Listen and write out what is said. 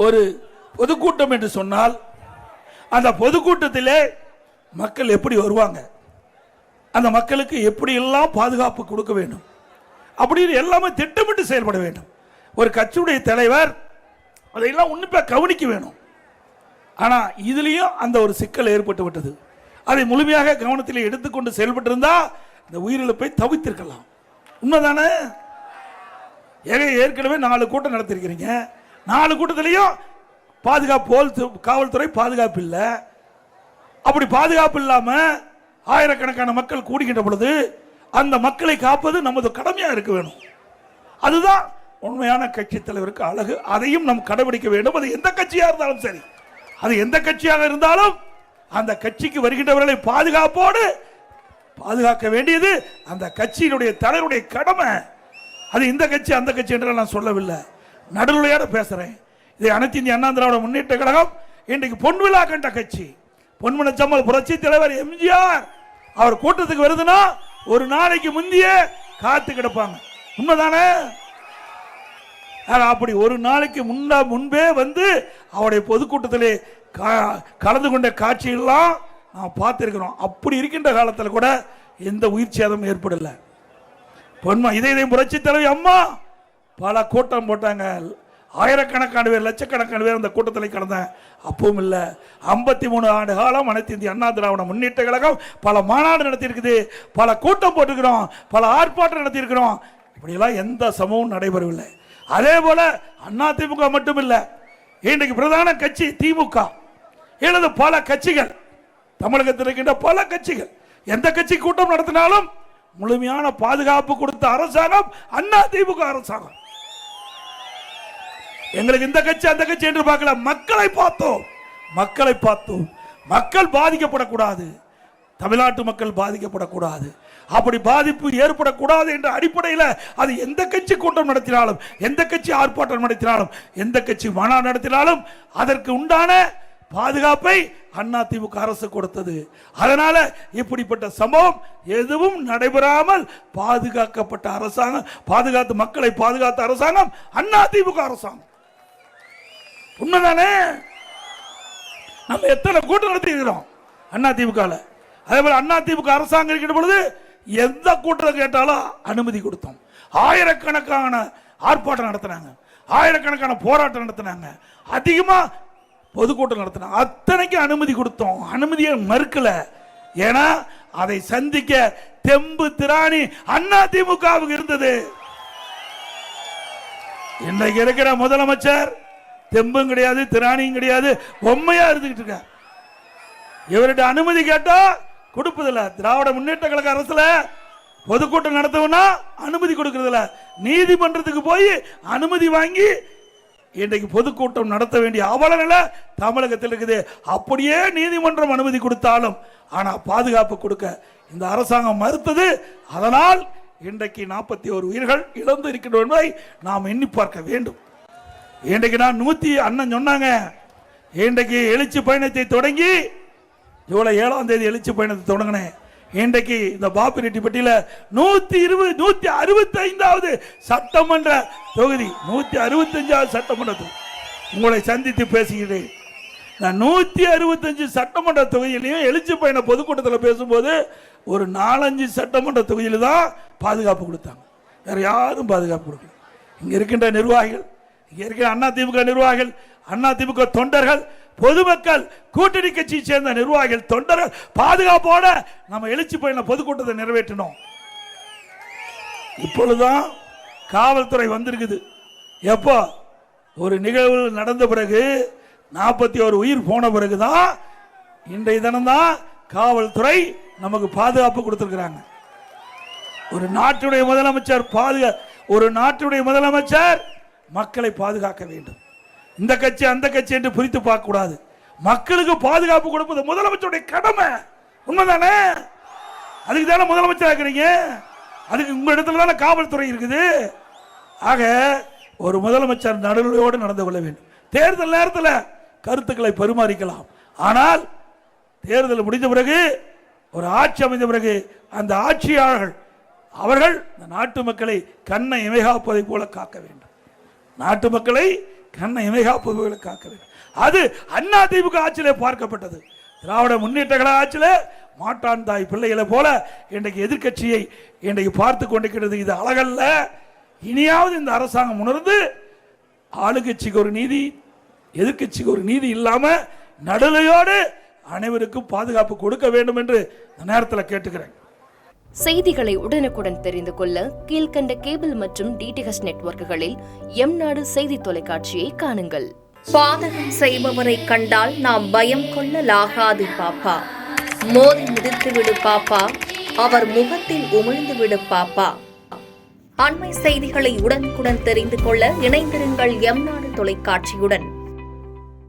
ஒரு பொதுக்கூட்டம் என்று சொன்னால் அந்த பொதுக்கூட்டத்திலே மக்கள் எப்படி வருவாங்க, அந்த மக்களுக்கு எப்படி எல்லாம் பாதுகாப்பு கொடுக்க வேண்டும் அப்படின்னு எல்லாமே திட்டமிட்டு செயல்பட வேண்டும். ஒரு கட்சியுடைய தலைவர் அதையெல்லாம் உன்னிப்பா கவனிக்க வேணும். ஆனால் இதுலேயும் அந்த ஒரு சிக்கல் ஏற்பட்டு விட்டது. அதை முழுமையாக கவனத்தில் எடுத்துக்கொண்டு செயல்பட்டிருந்தா இந்த உயிரிழப்பை தவிர்த்திருக்கலாம். உண்மைதானே? ஏற்கனவே 4 கூட்டம் நடத்திருக்கிறீங்க. 4 கூட்டத்திலையும் பாதுகாப்பு, காவல்துறை பாதுகாப்பு இல்லை. அப்படி பாதுகாப்பு இல்லாம ஆயிரக்கணக்கான மக்கள் கூடுகின்ற பொழுது அந்த மக்களை காப்பது நமது கடமையா இருக்க வேணும். அதுதான் உண்மையான கட்சி தலைவருக்கு அழகு. அதையும் நாம் கடைபிடிக்க வேண்டும். அது எந்த கட்சியா இருந்தாலும் சரி, அது எந்த கட்சியாக இருந்தாலும் அந்த கட்சிக்கு வருகின்றவர்களை பாதுகாப்போடு பாதுகாக்க வேண்டியது அந்த கட்சியினுடைய தலைவருடைய கடமை. அது இந்த கட்சி அந்த கட்சி என்று நான் சொல்லவில்லை, நடுநிலையோட பேசுறேன். இதை அனைத்து இந்திய அண்ணா திராவிட முன்னேற்ற கழகம் இன்றைக்கு பொன்விழா கண்ட கட்சி. பொன்மனச்சம்மல் புரட்சி தலைவர் எம்ஜிஆர் அவர் கூட்டத்துக்கு வருதுன்னா ஒரு நாளைக்கு முந்தைய காத்து கிடப்பாங்க. உண்மைதானே? அப்படி ஒரு நாளைக்கு முன்பே வந்து அவருடைய பொதுக்கூட்டத்திலே கலந்து கொண்ட காட்சியெல்லாம் நாம் பார்த்திருக்கிறோம். அப்படி இருக்கின்ற காலத்தில் கூட எந்த உயிர் சேதமும் ஏற்படல. இதயம் புரட்சி தலைவி அம்மா பல கூட்டம் போட்டாங்க. ஆயிரக்கணக்கான பேர், லட்சக்கணக்கான பேர் அந்த கூட்டத்தில் கலந்தாங்க. அப்பவும் இல்லை. 53 ஆண்டு காலம் அனைத்து இந்திய அண்ணா திராவிட முன்னேற்ற கழகம் பல மாநாடு நடத்தியிருக்குது, பல கூட்டம் போட்டுக்கிறோம், பல ஆர்ப்பாட்டம் நடத்தியிருக்கிறோம். இப்படியெல்லாம் எந்த சமூகம் நடைபெறவில்லை. அதே போல அண்ணா திமுக மட்டும் இல்லை, இன்றைக்கு பிரதான கட்சி திமுக, எனது பல கட்சிகள், தமிழகத்தில் இருக்கின்ற பல கட்சிகள் எந்த கட்சி கூட்டம் நடத்தினாலும் முழுமையான பாதுகாப்பு கொடுத்த அரசாங்கம் அண்ணா திமுக அரசாங்கம். எங்களுக்கு இந்த கட்சி அந்த கட்சி என்று பார்க்கல, மக்களை பார்த்தோம். மக்கள் பாதிக்கப்படக்கூடாது, தமிழ்நாட்டு மக்கள் பாதிக்கப்படக்கூடாது, அப்படி பாதிப்பு ஏற்படக்கூடாது என்ற அடிப்படையில் அது எந்த கட்சி கூட்டம் நடத்தினாலும், எந்த கட்சி ஆர்ப்பாட்டம் நடத்தினாலும், எந்த கட்சி மாநாடு நடத்தினாலும் அதற்கு உண்டான பாதுகாப்பை அண்ணா திமுக அரசு கொடுத்தது. அதனால இப்படிப்பட்ட சம்பவம் எதுவும் நடைபெறாமல் பாதுகாக்கப்பட்ட அரசாங்கம், பாதுகாத்து மக்களை பாதுகாத்த அரசாங்கம் அண்ணா திமுக அரசாங்கம். உண்மைதானே? நம்ம எத்தனை கூட்டம் நடத்திக்கிறோம் அண்ணா திமுக. அதே போல அண்ணா திமுக அரசாங்கம் இருக்கின்ற பொழுது எந்த கூட்டம் கேட்டாலும் அனுமதி கொடுத்தோம். ஆயிரக்கணக்கான ஆர்ப்பாட்டம் நடத்தினாங்க, ஆயிரக்கணக்கான போராட்டம் நடத்தினாங்க, அதிகமா பொதுக்கூட்டம் நடத்தினாங்க. அத்தனைக்கு அனுமதி கொடுத்தோம், அனுமதியை மறுக்கல. ஏன்னா அதை சந்திக்க தெம்பு திராணி அண்ணா திமுகவுக்கு இருந்தது. இன்றைக்கு இருக்கிற முதலமைச்சர் தெம்பும் கிடையாது, திராணியும் கிடையாது, பொம்மையா இருந்துகிட்டு இருக்க. இவர்கிட்ட அனுமதி கேட்டா கொடுப்பதில்ல. திராவிட முன்னேற்ற கழக அரசுல பொதுக்கூட்டம் நடத்தவனா அனுமதி கொடுக்கறதில்ல, நீதிமன்றத்துக்கு போய் அனுமதி வாங்கி இன்றைக்கு பொதுக்கூட்டம் நடத்த வேண்டிய அவலநிலை தமிழகத்தில் இருக்குது. அப்படியே நீதிமன்றம் அனுமதி கொடுத்தாலும் ஆனா பாதுகாப்பு கொடுக்க இந்த அரசாங்கம் மறுத்தது. அதனால் இன்றைக்கு 41 உயிர்கள் இழந்து இருக்கின்றோம் என்பதை நாம் எண்ணி பார்க்க வேண்டும். இன்றைக்கு நான் அண்ணன் சொன்னாங்க, இன்றைக்கு எழுச்சி பயணத்தை தொடங்கி ஜூலை 7ஆம் தேதி எழுச்சி பயணத்தை தொடங்கினேன். இன்றைக்கு இந்த பாப்பிரெட்டிப்பட்டியில 165வது சட்டமன்ற தொகுதி, 165வது சட்டமன்ற தொகுதி உங்களை சந்தித்து பேசுகிறேன். நான் 165 சட்டமன்ற தொகுதியிலையும் எழுச்சி பயண பொதுக்கூட்டத்தில் பேசும்போது ஒரு 4-5 சட்டமன்ற தொகுதியில் தான் பாதுகாப்பு கொடுத்தாங்க, வேற யாரும் பாதுகாப்பு கொடுக்கல. இங்க இருக்கின்ற நிர்வாகிகள், இங்க இருக்கிற அண்ணா திமுக நிர்வாகிகள், அண்ணா திமுக தொண்டர்கள், பொதுமக்கள், கூட்டணி கட்சியை சேர்ந்த நிர்வாகிகள், தொண்டர்கள் பாதுகாப்போட நம்ம எழுச்சி பயண பொதுக்கூட்டத்தை நிறைவேற்றினோம். இப்பொழுதுதான் காவல்துறை வந்திருக்குது. எப்போ ஒரு நிகழ்வு நடந்த பிறகு 41 உயிர் போன பிறகுதான் இன்றைய தினம் தான் காவல்துறை நமக்கு பாதுகாப்பு கொடுத்திருக்கிறாங்க. ஒரு நாட்டுடைய முதலமைச்சர் மக்களை பாதுகாக்க வேண்டும். இந்த கட்சி அந்த கட்சி என்று பிரித்து பார்க்க கூடாது. மக்களுக்கு பாதுகாப்பு கொடுப்பது முதலமைச்சருடைய கடமை. உண்மைதானே? அதுக்கு தானே முதலமைச்சர் ஆக்குறீங்க, அதுக்கு உங்க இடத்துல தானே காவல்துறை இருக்குது. ஆக ஒரு முதலமைச்சர் நடுநிலையோடு நடந்து கொள்ள வேண்டும். தேர்தல் நேரத்தில் கருத்துக்களை பரிமாறிக்கலாம், ஆனால் தேர்தல் முடிந்த பிறகு, ஒரு ஆட்சி அமைந்த பிறகு அந்த ஆட்சியாளர்கள் அவர்கள் நாட்டு மக்களை கண்ணை இமைகாப்பதை போல காக்க வேண்டும். நாட்டு மக்களை கண்ணை இமைகாப்பவர்களை காக்க வேண்டும். அது அண்ணா திமுக ஆட்சியிலே பார்க்கப்பட்டது. திராவிட முன்னேற்ற கழக ஆட்சியிலே மாட்டான் தாய் பிள்ளைகளை போல இன்றைக்கு எதிர்க்கட்சியை இன்றைக்கு பார்த்து கொண்டிருக்கிறது. இது அழகல்ல. இனியாவது இந்த அரசாங்கம் உணர்ந்து ஆளுங்கட்சிக்கு ஒரு நீதி, எதிர்க்கட்சிக்கு ஒரு நீதி இல்லாம நடுநிலையோடு அனைவருக்கும் பாதுகாப்பு கொடுக்க வேண்டும் என்று இந்த நேரத்தில் கேட்டுக்கிறேன். செய்திகளை உடனுக்குடன் தெரிந்து கொள்ள கீழ்கண்ட கேபிள் மற்றும் டிடிஎச் நெட்வொர்க்குகளில் எம்நாடு செய்தி தொலைக்காட்சியை காணுங்கள். பாதகம் செய்பவரை கண்டால் நாம் பயம் கொள்ளலாகாது பாப்பா. மோதி மிதித்துவிடு பாப்பா, அவர் முகத்தில் உமிழ்ந்து விடு பாப்பா. அண்மை செய்திகளை உடனுக்குடன் தெரிந்து கொள்ள இணைந்திருங்கள் எம்நாடு தொலைக்காட்சியுடன்.